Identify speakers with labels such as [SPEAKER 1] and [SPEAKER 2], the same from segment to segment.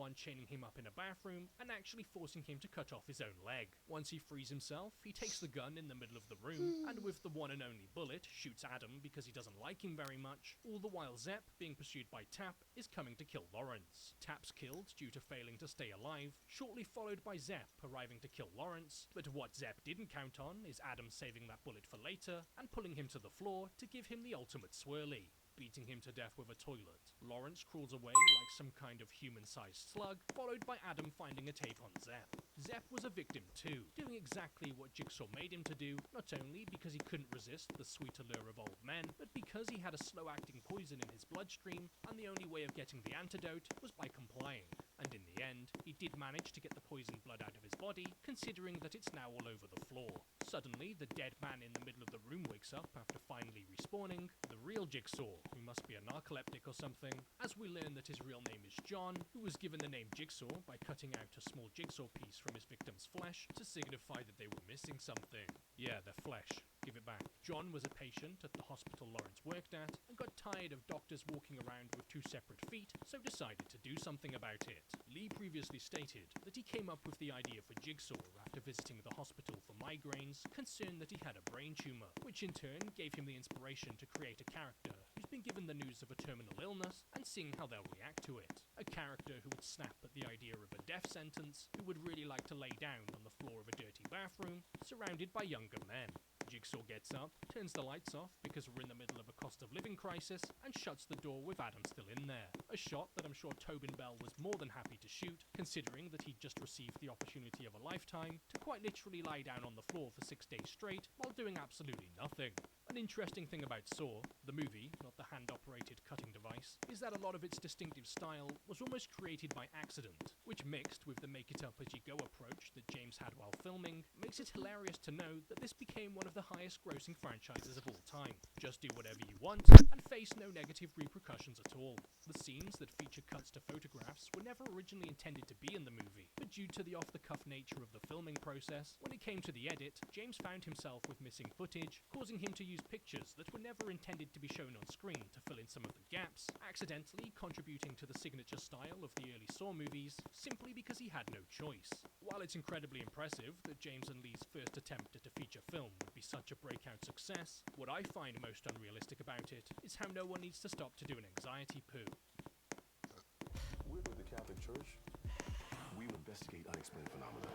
[SPEAKER 1] one chaining him up in a bathroom and actually forcing him to cut off his own leg. Once he frees himself, he takes the gun in the middle of the room, and with the one and only bullet, shoots Adam because he doesn't like him very much, all the while Zepp, being pursued by Tap, is coming to kill Lawrence. Tap's killed due to failing to stay alive, shortly followed by Zepp arriving to kill Lawrence, but what Zepp didn't count on is Adam saving that bullet for later and pulling him to the floor to give him the ultimate swirly, beating him to death with a toilet. Lawrence crawls away like some kind of human-sized slug, followed by Adam finding a tape on Zepp. Zepp was a victim too, doing exactly what Jigsaw made him to do, not only because he couldn't resist the sweet allure of old men, but because he had a slow-acting poison in his bloodstream, and the only way of getting the antidote was by complying. And in the end, he did manage to get the poisoned blood out of his body, considering that it's now all over the floor. Suddenly, the dead man in the middle of the room wakes up after finally respawning, the real Jigsaw, who must be a narcoleptic or something, as we learn that his real name is John, who was given the name Jigsaw by cutting out a small jigsaw piece from his victim's flesh to signify that they were missing something. Yeah, their flesh. Give it back. John was a patient at the hospital Lawrence worked at, and got tired of doctors walking around with two separate feet, so decided to do something about it. Lee previously stated that he came up with the idea for Jigsaw after visiting the hospital for migraines, concerned that he had a brain tumor, which in turn gave him the inspiration to create a character who's been given the news of a terminal illness and seeing how they'll react to it. A character who would snap at the idea of a death sentence, who would really like to lay down on the floor of a dirty bathroom, surrounded by younger men. Jigsaw gets up, turns the lights off because we're in the middle of a cost of living crisis, and shuts the door with Adam still in there. A shot that I'm sure Tobin Bell was more than happy to shoot, considering that he'd just received the opportunity of a lifetime to quite literally lie down on the floor for 6 days straight while doing absolutely nothing. An interesting thing about Saw, the movie, not the hand-operated cutting device, is that a lot of its distinctive style was almost created by accident, which mixed with the make-it-up-as-you-go approach that James had while filming, makes it hilarious to know that this became one of the highest-grossing franchises of all time. Just do whatever you want, and face no negative repercussions at all. The scenes that feature cuts to photographs were never originally intended to be in the movie, but due to the off-the-cuff nature of the filming process, when it came to the edit, James found himself with missing footage, causing him to use pictures that were never intended to be shown on screen to fill in some of the gaps, accidentally contributing to the signature style of the early Saw movies, simply because he had no choice. While it's incredibly impressive that James and Lee's first attempt at a feature film would be such a breakout success, what I find most unrealistic about it is how no one needs to stop to do an anxiety poo.
[SPEAKER 2] We're with the Catholic Church. We investigate unexplained phenomena.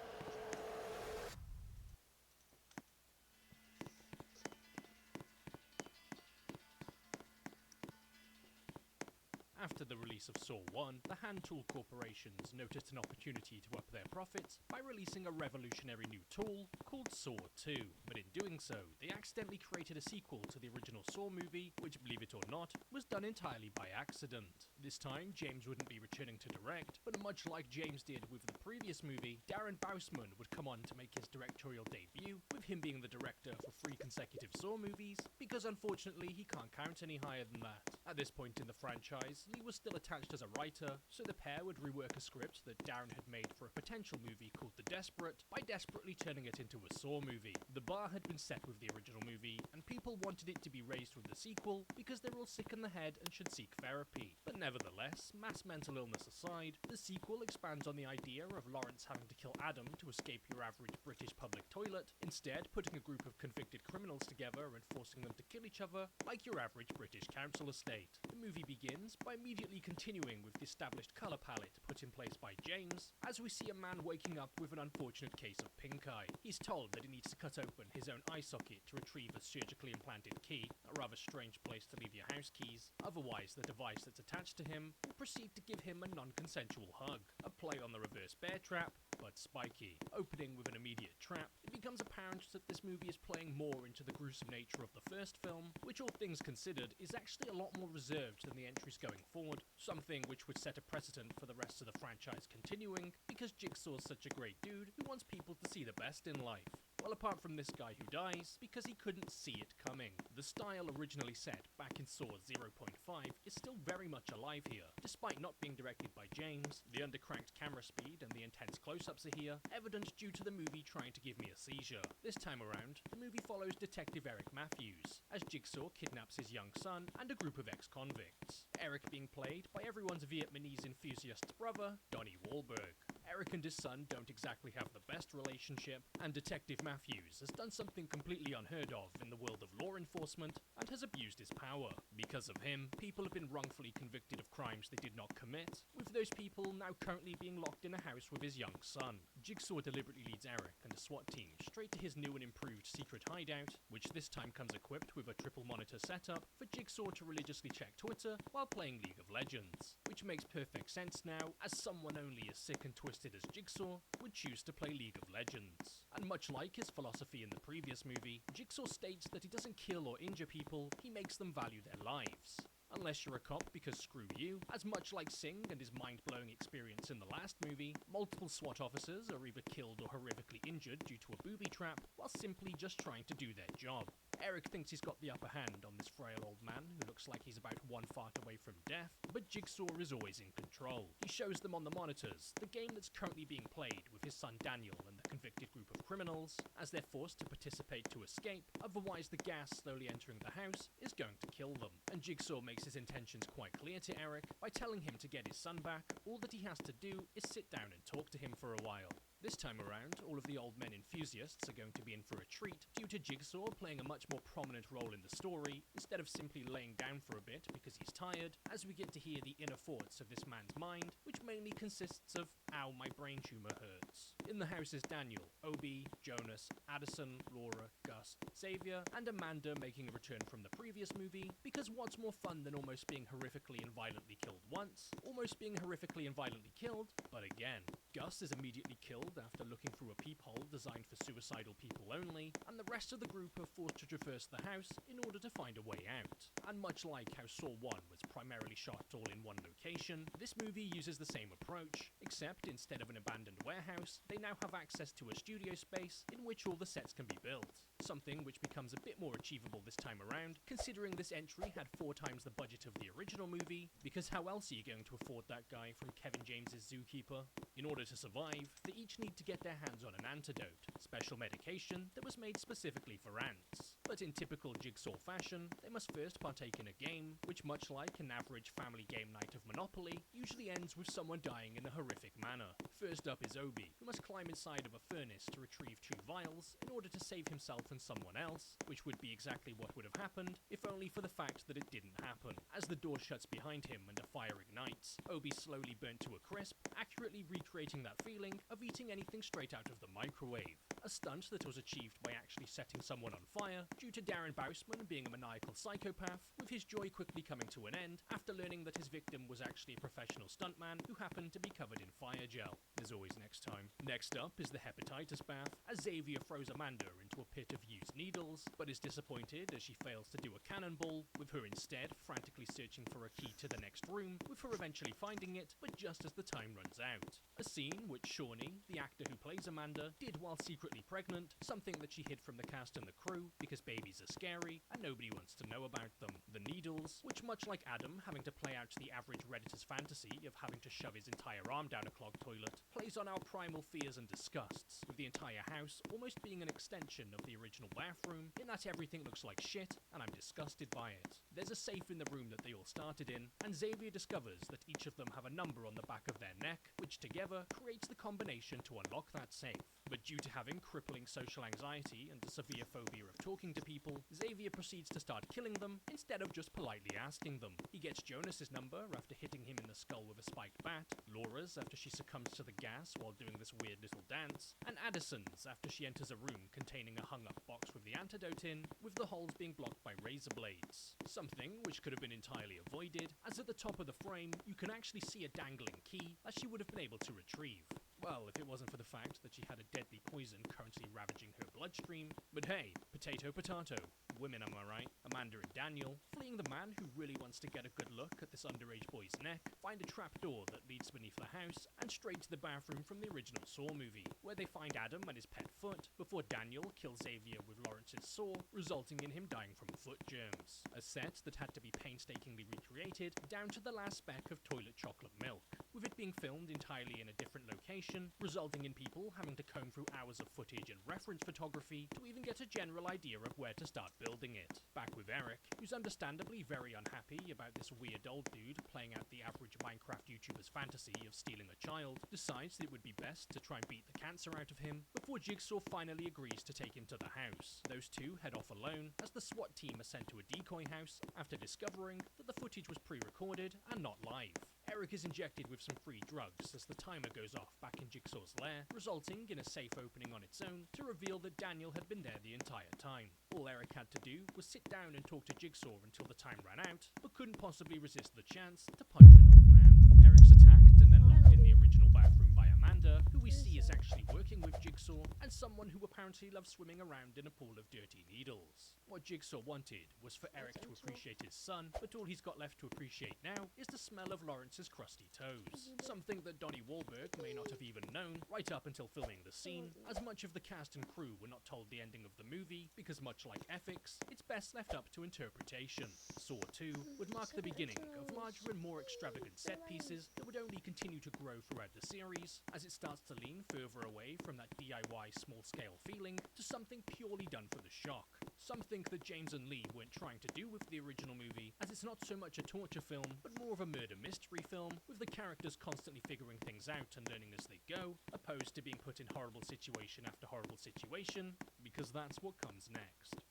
[SPEAKER 1] After the release of Saw 1, the hand tool corporations noticed an opportunity to up their profits by releasing a revolutionary new tool called Saw 2, but in doing so, they accidentally created a sequel to the original Saw movie, which, believe it or not, was done entirely by accident. This time, James wouldn't be returning to direct, but much like James did with the previous movie, Darren Bousman would come on to make his directorial debut, with him being the director for 3 consecutive Saw movies, because unfortunately he can't count any higher than that. At this point in the franchise, Lee was still attached as a writer, so the pair would rework a script that Darren had made for a potential movie called The Desperate by desperately turning it into a Saw movie. The bar had been set with the original movie, and people wanted it to be raised with the sequel because they're all sick in the head and should seek therapy. But nevertheless, mass mental illness aside, the sequel expands on the idea of Lawrence having to kill Adam to escape your average British public toilet, instead putting a group of convicted criminals together and forcing them to kill each other like your average British council estate. The movie begins by immediately continuing with the established colour palette put in place by James, as we see a man waking up with an unfortunate case of pink eye. He's told that he needs to cut open his own eye socket to retrieve a surgically implanted key, a rather strange place to leave your house keys, otherwise the device that's attached to him will proceed to give him a non-consensual hug, a play on the reverse bear trap, but spiky. Opening with an immediate trap, it becomes apparent that this movie is playing more into the gruesome nature of the first film, which all things considered is actually a lot more reserved than the entries going forward, something which would set a precedent for the rest of the franchise continuing, because Jigsaw's such a great dude who wants people to see the best in life. Well, apart from this guy who dies because he couldn't see it coming. The style originally set back in Saw 0.5 is still very much alive here, despite not being directed by James. The undercranked camera speed and the intense close-ups are here, evident due to the movie trying to give me a seizure. This time around, the movie follows Detective Eric Matthews, as Jigsaw kidnaps his young son and a group of ex-convicts. Eric being played by everyone's Vietnamese enthusiast's brother, Donnie Wahlberg. Eric and his son don't exactly have the best relationship, and Detective Matthews has done something completely unheard of in the world of law enforcement and has abused his power. Because of him, people have been wrongfully convicted of crimes they did not commit, with those people now currently being locked in a house with his young son. Jigsaw deliberately leads Eric and a SWAT team straight to his new and improved secret hideout, which this time comes equipped with a triple monitor setup for Jigsaw to religiously check Twitter while playing League of Legends, which makes perfect sense now, as someone only as sick and twisted as Jigsaw would choose to play League of Legends. And much like his philosophy in the previous movie, Jigsaw states that he doesn't kill or injure people, he makes them value their lives. Unless you're a cop, because screw you. As much like Singh and his mind-blowing experience in the last movie, multiple SWAT officers are either killed or horrifically injured due to a booby trap, while simply just trying to do their job. Eric thinks he's got the upper hand on this frail old man who looks like he's about one fart away from death, but Jigsaw is always in control. He shows them on the monitors the game that's currently being played with his son Daniel and the convicted group of criminals, as they're forced to participate to escape, otherwise the gas slowly entering the house is going to kill them. And Jigsaw makes his intentions quite clear to Eric by telling him to get his son back. All that he has to do is sit down and talk to him for a while. This time around, all of the old men enthusiasts are going to be in for a treat due to Jigsaw playing a much more prominent role in the story, instead of simply laying down for a bit because he's tired, as we get to hear the inner thoughts of this man's mind, which mainly consists of, "Ow, my brain tumor hurts." In the house is Daniel, Obi, Jonas, Addison, Laura, Gus, Xavier, and Amanda making a return from the previous movie, because what's more fun than almost being horrifically and violently killed once, almost being horrifically and violently killed, but again. Gus is immediately killed after looking through a peephole designed for suicidal people only, and the rest of the group are forced to traverse the house in order to find a way out. And much like how Saw 1 was primarily shot all in one location, this movie uses the same approach, except instead of an abandoned warehouse, they now have access to a studio space in which all the sets can be built. Something which becomes a bit more achievable this time around, considering this entry had 4 times the budget of the original movie, because how else are you going to afford that guy from Kevin James's Zookeeper? In order to survive, they each need to get their hands on an antidote, special medication that was made specifically for ants. But in typical Jigsaw fashion, they must first partake in a game, which much like an average family game night of Monopoly, usually ends with someone dying in a horrific manner. First up is Obi, who must climb inside of a furnace to retrieve 2 vials in order to save himself and someone else, which would be exactly what would have happened, if only for the fact that it didn't happen. As the door shuts behind him and a fire ignites, Obi slowly burnt to a crisp, accurately recreating that feeling of eating anything straight out of the microwave. A stunt that was achieved by actually setting someone on fire, due to Darren Bousman being a maniacal psychopath, with his joy quickly coming to an end after learning that his victim was actually a professional stuntman who happened to be covered in fire gel. There's always next time. Next up is the hepatitis bath, as Xavier throws Amanda into a pit of used needles, but is disappointed as she fails to do a cannonball, with her instead frantically searching for a key to the next room, with her eventually finding it, but just as the time runs out. A scene which Shawnee, the actor who plays Amanda, did while secretly pregnant, something that she hid from the cast and the crew because babies are scary and nobody wants to know about them. The needles, which much like Adam having to play out the average Redditor's fantasy of having to shove his entire arm down a clogged toilet, plays on our primal fears and disgusts, with the entire house almost being an extension of the original bathroom, in that everything looks like shit and I'm disgusted by it. There's a safe in the room that they all started in, and Xavier discovers that each of them have a number on the back of their neck, which together creates the combination to unlock that safe. But due to having crippling social anxiety and a severe phobia of talking to people, Xavier proceeds to start killing them instead of just politely asking them. He gets Jonas's number after hitting him in the skull with a spiked bat, Laura's after she succumbs to the gas while doing this weird little dance, and Addison's after she enters a room containing a hung-up box with the antidote in, with the holes being blocked by razor blades. Something which could have been entirely avoided, as at the top of the frame you can actually see a dangling key that she would have been able to retrieve. Well, if it wasn't for the fact that she had a deadly poison currently ravaging her bloodstream. But hey, potato potato. women, am I right? Amanda and Daniel, fleeing the man who really wants to get a good look at this underage boy's neck, find a trapdoor that leads beneath the house and straight to the bathroom from the original Saw movie, where they find Adam and his pet foot before Daniel kills Xavier with Lawrence's saw, resulting in him dying from foot germs. A set that had to be painstakingly recreated down to the last speck of toilet chocolate milk, with it being filmed entirely in a different location, resulting in people having to comb through hours of footage and reference photography to even get a general idea of where to start building it. Back with Eric, who's understandably very unhappy about this weird old dude playing out the average Minecraft YouTuber's fantasy of stealing a child, decides that it would be best to try and beat the cancer out of him before Jigsaw finally agrees to take him to the house. Those two head off alone as the SWAT team are sent to a decoy house after discovering that the footage was pre-recorded and not live. Eric is injected with some free drugs as the timer goes off back in Jigsaw's lair, resulting in a safe opening on its own to reveal that Daniel had been there the entire time. All Eric had to do was sit down and talk to Jigsaw until the time ran out, but couldn't possibly resist the chance to punch an old man. Eric's attacked and then locked in the original bathroom by Amanda, who we see is actually working with Jigsaw, and someone who apparently loves swimming around in a pool of dirty needles. What Jigsaw wanted was for Eric to appreciate his son, but all he's got left to appreciate now is the smell of Lawrence's crusty toes. Something that Donnie Wahlberg may not have even known right up until filming the scene, as much of the cast and crew were not told the ending of the movie, because much like ethics, it's best left up to interpretation. Saw 2 would mark the beginning of larger and more extravagant set pieces that would only continue to grow throughout the series, as it starts to lean further away from that DIY small-scale feeling to something purely done for the shock. Something that James and Lee weren't trying to do with the original movie, as it's not so much a torture film, but more of a murder mystery film, with the characters constantly figuring things out and learning as they go, opposed to being put in horrible situation after horrible situation, because that's what comes next.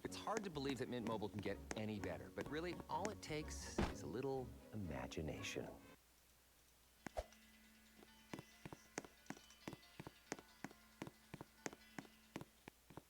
[SPEAKER 3] It's hard to believe that Mint Mobile can get any better, but really, all it takes is a little imagination.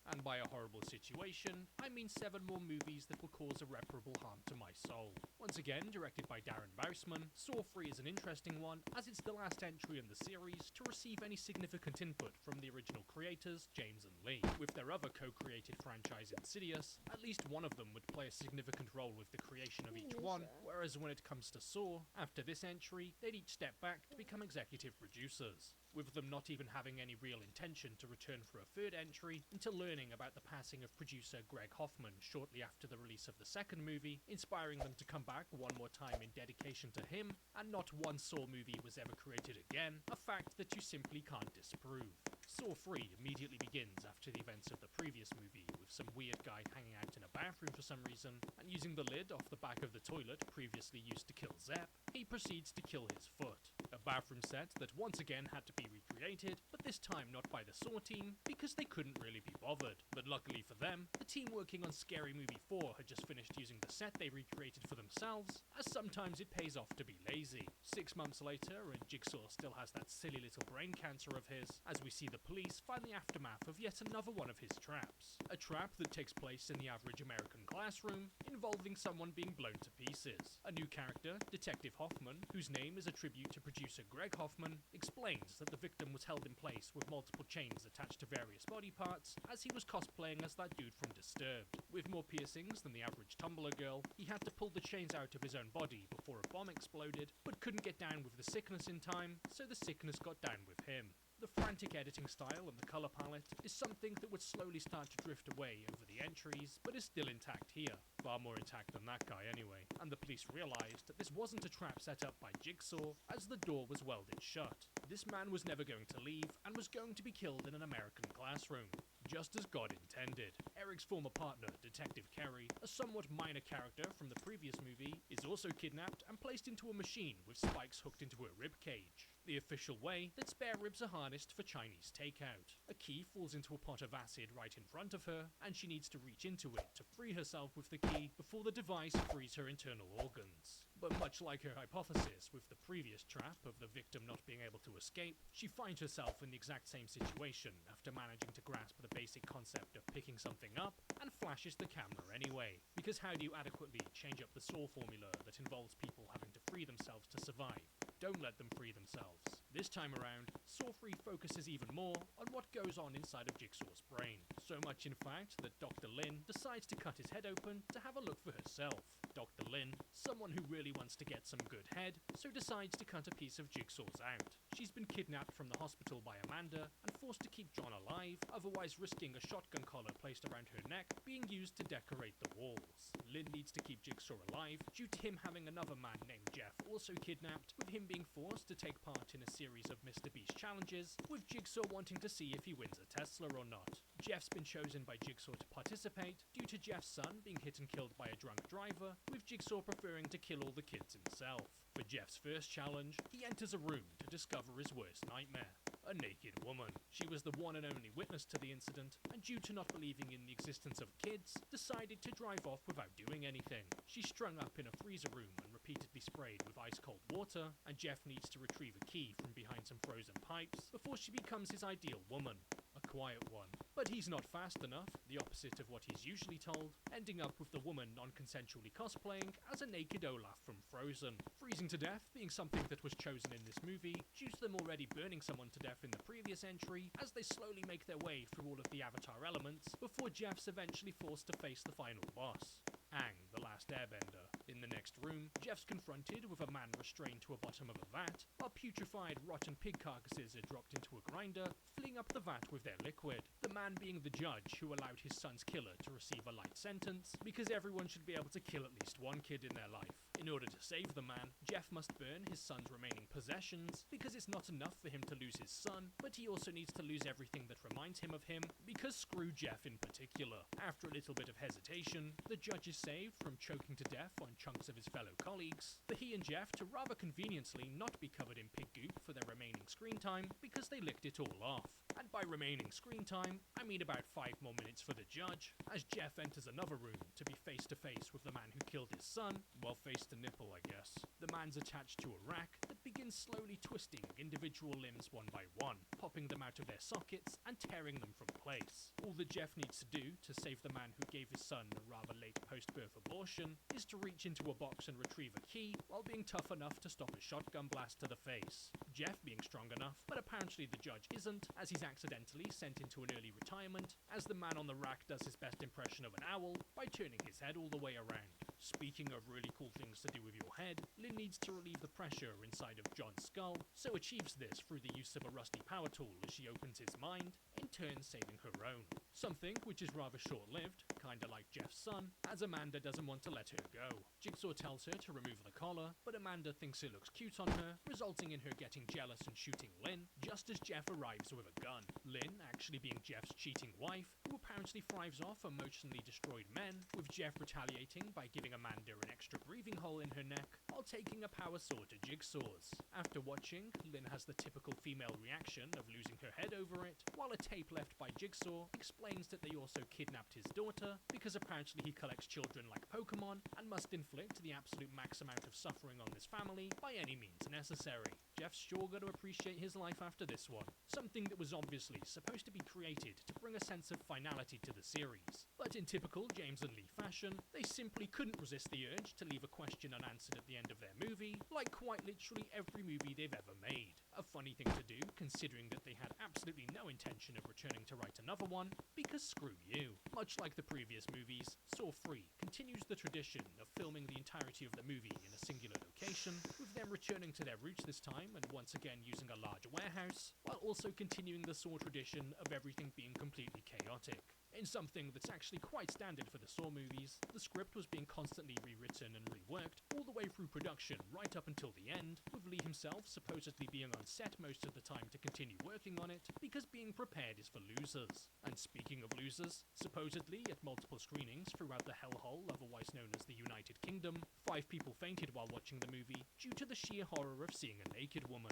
[SPEAKER 1] And by a horrible situation, I mean 7 more movies that will cause irreparable harm to my soul. Once again, directed by Darren Bousman, Saw 3 is an interesting one, as it's the last entry in the series to receive any significant input from the original creators, James and Lee. With their other co-created franchise Insidious, at least one of them would play a significant role with the creation of each one, whereas when it comes to Saw, after this entry, they'd each step back to become executive producers, with them not even having any real intention to return for a third entry until learning about the passing of producer Greg Hoffman shortly after the release of the second movie, inspiring them to come back one more time in dedication to him, and not one Saw movie was ever created again, a fact that you simply can't disprove. Saw 3 immediately begins after the events of the previous movie, with some weird guy hanging out in a bathroom for some reason, and using the lid off the back of the toilet previously used to kill Zepp, he proceeds to kill his foot. A bathroom set that once again had to be recreated, but this time not by the Saw team, because they couldn't really be bothered. But luckily for them, the team working on Scary Movie 4 had just finished using the set they recreated for themselves, as sometimes it pays off to be lazy. 6 months later, and Jigsaw still has that silly little brain cancer of his, as we see the police find the aftermath of yet another one of his traps. A trap that takes place in the average American classroom, involving someone being blown to pieces. A new character, Detective Hoffman, whose name is a tribute to producer Greg Hoffman, explains that the victim was held in place with multiple chains attached to various body parts, as he was cosplaying as that dude from Disturbed. With more piercings than the average Tumblr girl, he had to pull the chains out of his own body before a bomb exploded, but couldn't get down with the sickness in time, so the sickness got down with him. The frantic editing style and the colour palette is something that would slowly start to drift away over the entries, but is still intact here. Far more intact than that guy anyway. And the police realised that this wasn't a trap set up by Jigsaw, as the door was welded shut. This man was never going to leave, and was going to be killed in an American classroom. Just as God intended. Eric's former partner, Detective Kerry, a somewhat minor character from the previous movie, is also kidnapped and placed into a machine with spikes hooked into her rib cage. The official way that spare ribs are harnessed for Chinese takeout. A key falls into a pot of acid right in front of her, and she needs to reach into it to free herself with the key before the device frees her internal organs. But much like her hypothesis with the previous trap of the victim not being able to escape, she finds herself in the exact same situation after managing to grasp the basic concept of picking something up and flashes the camera anyway. Because how do you adequately change up the Saw formula that involves people having to free themselves to survive? Don't let them free themselves. This time around, Saw 3 focuses even more on what goes on inside of Jigsaw's brain. So much in fact that Dr. Lin decides to cut his head open to have a look for herself. Dr. Lin, someone who really wants to get some good head, so decides to cut a piece of Jigsaw's out. She's been kidnapped from the hospital by Amanda and forced to keep John alive, otherwise risking a shotgun collar placed around her neck being used to decorate the walls. Lin needs to keep Jigsaw alive due to him having another man named Jeff also kidnapped, with him being forced to take part in a series of Mr. Beast challenges, with Jigsaw wanting to see if he wins a Tesla or not. Jeff's been chosen by Jigsaw to participate due to Jeff's son being hit and killed by a drunk driver, with Jigsaw preferring to kill all the kids himself. For Jeff's first challenge, he enters a room to discover his worst nightmare: a naked woman. She was the one and only witness to the incident, and due to not believing in the existence of kids, decided to drive off without doing anything. She's strung up in a freezer room and repeatedly sprayed with ice-cold water, and Jeff needs to retrieve a key from behind some frozen pipes before she becomes his ideal woman. A quiet one. But he's not fast enough, the opposite of what he's usually told, ending up with the woman non-consensually cosplaying as a naked Olaf from Frozen. Freezing to death being something that was chosen in this movie, due to them already burning someone to death in the previous entry, as they slowly make their way through all of the Avatar elements, before Jeff's eventually forced to face the final boss: Aang, the last airbender. In the next room, Jeff's confronted with a man restrained to a bottom of a vat, while putrefied, rotten pig carcasses are dropped into a grinder, filling up the vat with their liquid. The man being the judge who allowed his son's killer to receive a light sentence, because everyone should be able to kill at least one kid in their life. In order to save the man, Jeff must burn his son's remaining possessions, because it's not enough for him to lose his son, but he also needs to lose everything that reminds him of him, because screw Jeff in particular. After a little bit of hesitation, the judge is saved from choking to death on chunks of his fellow colleagues, for he and Jeff to rather conveniently not be covered in pig goop for their remaining screen time, because they licked it all off. And by remaining screen time, I mean about 5 more minutes for the judge, as Jeff enters another room to be face to face with the man who killed his son, well, face to nipple I guess. The man's attached to a rack that begins slowly twisting individual limbs one by one, popping them out of their sockets and tearing them from place. All that Jeff needs to do to save the man who gave his son a rather late post-birth abortion is to reach into a box and retrieve a key, while being tough enough to stop a shotgun blast to the face. Jeff being strong enough, but apparently the judge isn't, as he's accidentally sent into an early retirement, as the man on the rack does his best impression of an owl by turning his head all the way around. Speaking of really cool things to do with your head, Lin needs to relieve the pressure inside of John's skull, so achieves this through the use of a rusty power tool as she opens his mind, in turn saving her own. Something which is rather short-lived, kinda like Jeff's son, as Amanda doesn't want to let her go. Jigsaw tells her to remove the collar, but Amanda thinks it looks cute on her, resulting in her getting jealous and shooting Lin, just as Jeff arrives with a gun. Lin actually being Jeff's cheating wife, who apparently thrives off emotionally destroyed men, with Jeff retaliating by giving Amanda an extra breathing hole in her neck, while taking a power sword to Jigsaw's. After watching, Lin has the typical female reaction of losing her head over it, while a tape left by Jigsaw explains that they also kidnapped his daughter, because apparently he collects children like Pokemon, and must inflict the absolute max amount of suffering on this family by any means necessary. Jeff's sure got to appreciate his life after this one, something that was obviously supposed to be created to bring a sense of finality to the series. But in typical James and Lee fashion, they simply couldn't resist the urge to leave a question unanswered at the end of their movie, like quite literally every movie they've ever made. A funny thing to do, considering that they had absolutely no intention of returning to write another one, because screw you. Much like the previous movies, Saw 3 continues the tradition of filming the entirety of the movie in a singular location, with them returning to their roots this time and once again using a large warehouse, while also continuing the Saw tradition of everything being completely chaotic. In something that's actually quite standard for the Saw movies, the script was being constantly rewritten and reworked all the way through production right up until the end, with Lee himself supposedly being on set most of the time to continue working on it, because being prepared is for losers. And speaking of losers, supposedly at multiple screenings throughout the hellhole otherwise known as the United Kingdom, 5 people fainted while watching the movie due to the sheer horror of seeing a naked woman.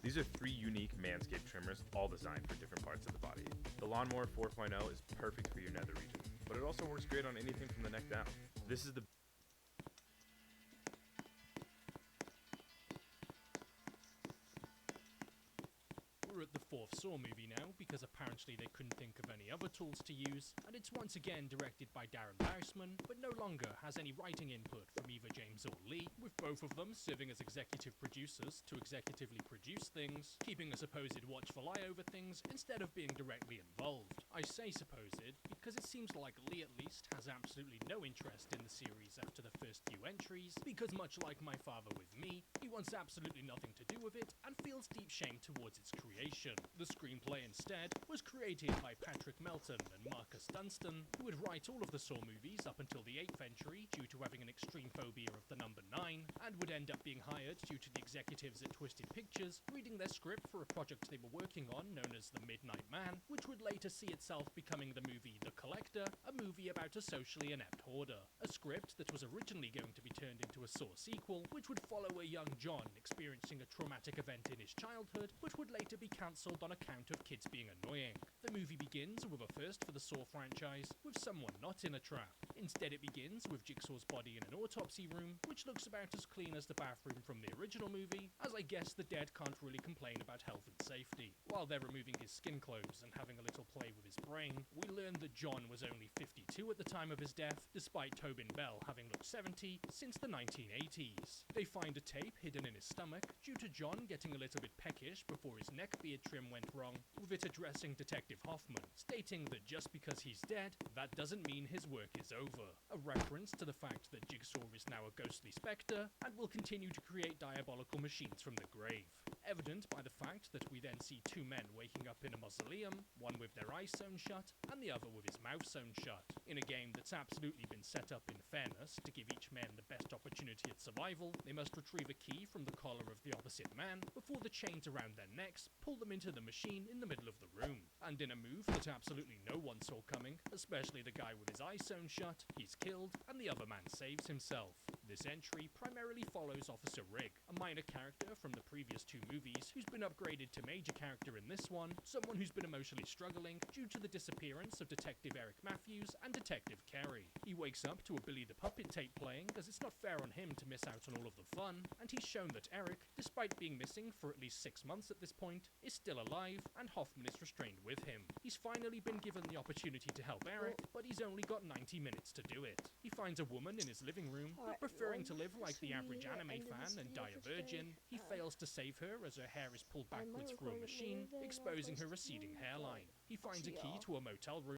[SPEAKER 4] These are 3 unique Manscaped trimmers, all designed for different parts of the body. The Lawnmower 4.0 is perfect for your nether region, but it also works great on anything from the neck down. This is the
[SPEAKER 1] We're at the 4th Saw movie now, because apparently they couldn't think of any other tools to use, and it's once again directed by Darren Bousman, but no longer has any writing input from either James or Lee, with both of them serving as executive producers to executively produce things, keeping a supposed watchful eye over things instead of being directly involved. I say supposed because it seems like Lee at least has absolutely no interest in the series after the first few entries, because much like my father with me, he wants absolutely nothing to do with it and feels deep shame towards its creation. The screenplay instead was created by Patrick Melton and Marcus Dunstan, who would write all of the Saw movies up until the 8th entry due to having an extreme phobia of the number 9, and would end up being hired due to the executives at Twisted Pictures reading their script for a project they were working on known as The Midnight Man, which would later see itself becoming the movie The Collector, a movie about a socially inept hoarder. A script that was originally going to be turned into a Saw sequel, which would follow a young John experiencing a traumatic event in his childhood, which would later be cancelled on account of kids being annoying. The movie begins with a first for the Saw franchise, with someone not in a trap. Instead, it begins with Jigsaw's body in an autopsy room, which looks about as clean as the bathroom from the original movie, as I guess the dead can't really complain about health and safety. While they're removing his skin clothes and having a little play with his brain, we learn that John was only 52 at the time of his death, despite Tobin Bell having looked 70 since the 1980s. They find a tape hidden in his stomach, due to John getting a little bit peckish before his neck beard trim went wrong, with it addressing Detective Hoffman, stating that just because he's dead, that doesn't mean his work is over. A reference to the fact that Jigsaw is now a ghostly spectre, and will continue to create diabolical machines from the grave. Evident by the fact that we then see two men waking up in a mausoleum, one with their eyes sewn shut, and the other with his mouth sewn shut. In a game that's absolutely been set up in fairness to give each man the best opportunity at survival, they must retrieve a key from the collar of the opposite man before the chains around their necks pull them into the machine in the middle of the room. And in a move that absolutely no one saw coming, especially the guy with his eyes sewn shut, he's killed, and the other man saves himself. This entry primarily follows Officer Rigg, a minor character from the previous two movies who's been upgraded to major character in this one, someone who's been emotionally struggling due to the disappearance of Detective Eric Matthews and Detective Kerry. He wakes up to a Billy the Puppet tape playing, as it's not fair on him to miss out on all of the fun, and he's shown that Eric, despite being missing for at least 6 months at this point, is still alive, and Hoffman is restrained with him. He's finally been given the opportunity to help Eric, but he's only got 90 minutes to do it. He finds a woman in his living room, but preferring to live like the average anime fan and die a virgin, he fails to save her as her hair is pulled backwards through a machine, exposing her receding hairline. He finds a key to a motel room